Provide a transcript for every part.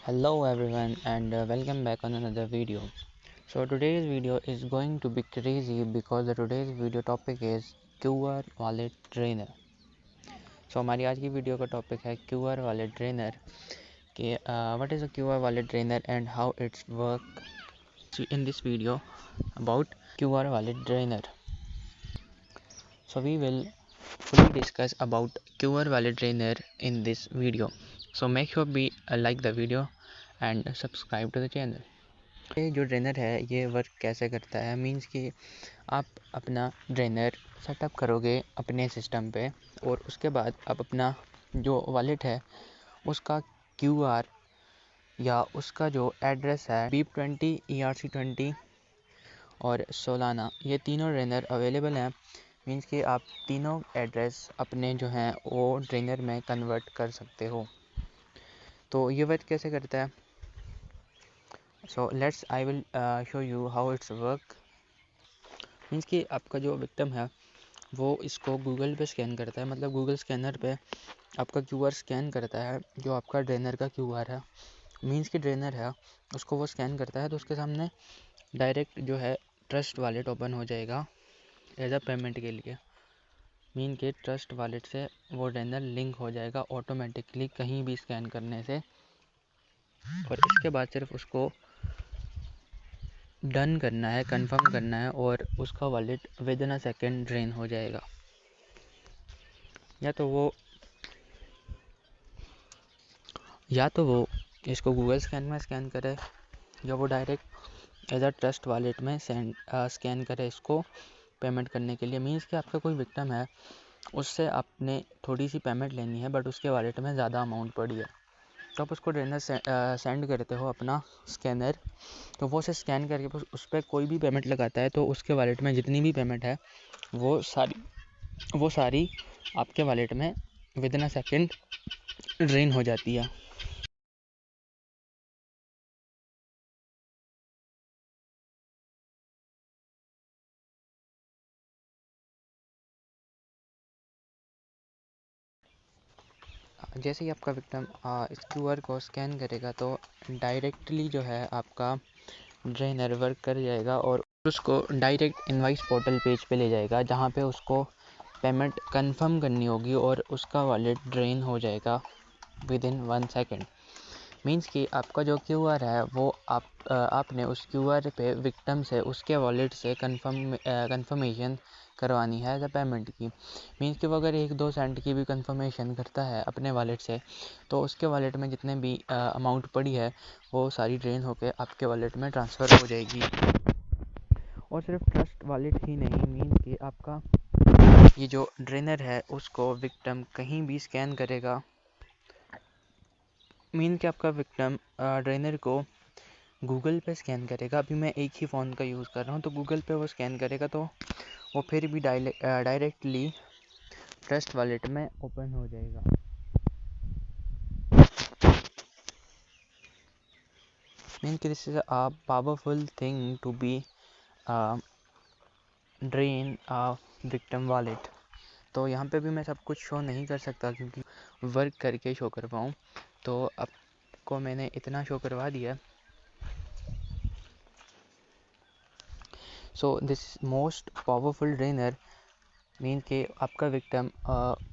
Hello everyone and welcome back on another video. So today's video is going to be crazy because the today's video topic is QR wallet drainer. So हमारी आज की video का topic है QR wallet drainer कि what is a QR wallet drainer and how it's work. So in this video about QR wallet drainer. So we will fully discuss about QR wallet drainer in this video. So make sure be like the video and subscribe to the channel. ये जो drainer है ये work कैसे करता है means कि आप अपना ड्रेनर सेटअप करोगे अपने सिस्टम पे और उसके बाद आप अपना जो वॉलेट है उसका क्यूआर या उसका जो एड्रेस है BIP20 ERC20 और सोलाना ये तीनों ड्रेनर अवेलेबल हैं। मींस कि आप तीनों एड्रेस अपने जो हैं वो ड्रेनर में कन्वर्ट कर सकते हो। तो ये वर्क कैसे करता है? So I will show you how it's work. Means कि आपका जो विक्टिम है वो इसको गूगल पे स्कैन करता है, मतलब गूगल स्कैनर पे आपका क्यूआर स्कैन करता है जो आपका ड्रेनर का क्यूआर है। मीन्स कि ड्रेनर है उसको वो स्कैन करता है तो उसके सामने डायरेक्ट जो है ट्रस्ट वॉलेट ओपन हो जाएगा एज अ पेमेंट के लिए। मीन के ट्रस्ट वॉलेट से वो ड्रेनर लिंक हो जाएगा ऑटोमेटिकली कहीं भी स्कैन करने से, और इसके बाद सिर्फ उसको डन करना है, कंफर्म करना है और उसका wallet with in a second drain हो जाएगा। या तो वो इसको गूगल स्कैन में स्कैन करे या वो direct as a trust wallet में स्कैन करे इसको पेमेंट करने के लिए। मीन्स कि आपका कोई विक्टिम है उससे आपने थोड़ी सी पेमेंट लेनी है बट उसके वॉलेट में ज़्यादा अमाउंट पड़ी है, तो आप उसको ड्रेनर सेंड करते हो अपना स्कैनर, तो वो उसे स्कैन करके उस पर कोई भी पेमेंट लगाता है तो उसके वॉलेट में जितनी भी पेमेंट है वो सारी आपके वॉलेट में with in a second drain हो जाती है। जैसे ही आपका विक्टिम इस क्यूआर को स्कैन करेगा तो डायरेक्टली जो है आपका ड्रेनर वर्क कर जाएगा और उसको डायरेक्ट इनवॉइस पोर्टल पेज पे ले जाएगा जहाँ पे उसको पेमेंट कंफर्म करनी होगी और उसका वॉलेट ड्रेन हो जाएगा विद इन 1 सेकेंड। मीन्स कि आपका जो क्यूआर है वो आपने उस क्यूआर पे विक्टिम से उसके वॉलेट से कंफर्मेशन करवानी है एज अ पेमेंट की। मीन्स कि वो अगर 1-2 सेंट की भी कंफर्मेशन करता है अपने वॉलेट से तो उसके वॉलेट में जितने भी अमाउंट पड़ी है वो सारी ड्रेन होकर आपके वॉलेट में ट्रांसफ़र हो जाएगी। और सिर्फ ट्रस्ट वॉलेट ही नहीं, मीन्स कि आपका ये जो ड्रेनर है उसको विक्टिम कहीं भी स्कैन करेगा। मीन कि आपका विक्टिम ड्रेनर को गूगल पे स्कैन करेगा। अभी मैं एक ही फ़ोन का यूज़ कर रहा हूँ तो गूगल पे वो स्कैन करेगा तो वो फिर भी डायरेक्टली ट्रस्ट वॉलेट में ओपन हो जाएगा। मीन कि this is a powerful thing to be drain victim wallet. तो यहाँ पे भी मैं सब कुछ शो नहीं कर सकता क्योंकि वर्क करके शो कर पाऊँ, तो आपको मैंने इतना शो करवा दिया। So this most powerful drainer mean कि आपका विक्टिम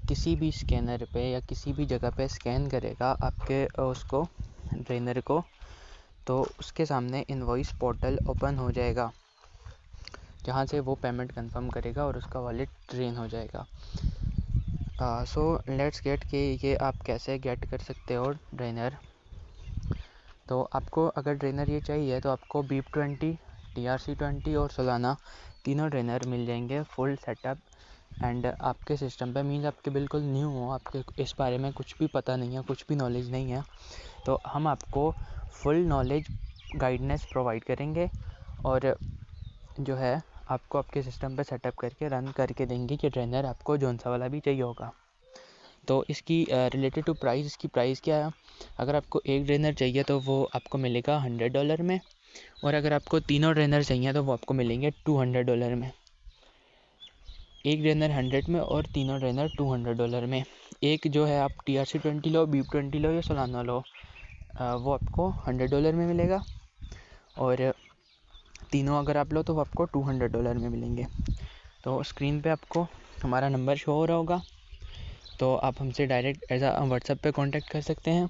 किसी भी स्कैनर पे या किसी भी जगह पे स्कैन करेगा आपके उसको ड्रेनर को, तो उसके सामने इनवॉइस पोर्टल ओपन हो जाएगा जहाँ से वो पेमेंट कंफर्म करेगा और उसका वॉलेट ड्रेन हो जाएगा। सो लेट्स गेट कि ये आप कैसे गेट कर सकते हो ड्रेनर। तो आपको अगर ड्रेनर ये चाहिए तो आपको BIP20 ERC20 और सोलाना तीनों ड्रेनर मिल जाएंगे फुल सेटअप एंड आपके सिस्टम पे। मीन्स आपके बिल्कुल न्यू हो, आपके इस बारे में कुछ भी पता नहीं है, कुछ भी नॉलेज नहीं है, तो हम आपको फुल नॉलेज गाइडेंस प्रोवाइड करेंगे और जो है आपको आपके सिस्टम पे सेटअप करके रन करके देंगे कि ड्रेनर आपको जौन सा वाला भी चाहिए होगा। तो इसकी रिलेटेड टू प्राइस, इसकी प्राइस क्या है? अगर आपको एक ड्रेनर चाहिए तो वो आपको मिलेगा $100 में, और अगर आपको तीनों ड्रेनर चाहिए तो वो आपको मिलेंगे $200 में। एक ड्रेनर 100 में और तीनों ड्रेनर $200 में। एक जो है आप TRC20 लो, BIP20 लो या सोलाना लो, वो आपको $100 में मिलेगा, और तीनों अगर आप लो तो वो आपको $200 में मिलेंगे। तो स्क्रीन पे आपको हमारा नंबर शो हो रहा होगा, तो आप हमसे डायरेक्ट एज व्हाट्सएप पे कांटेक्ट कर सकते हैं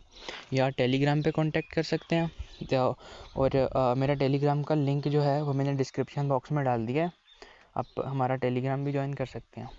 या टेलीग्राम पे कांटेक्ट कर सकते हैं। तो और मेरा टेलीग्राम का लिंक जो है वो मैंने डिस्क्रिप्शन बॉक्स में डाल दिया है, आप हमारा टेलीग्राम भी ज्वाइन कर सकते हैं।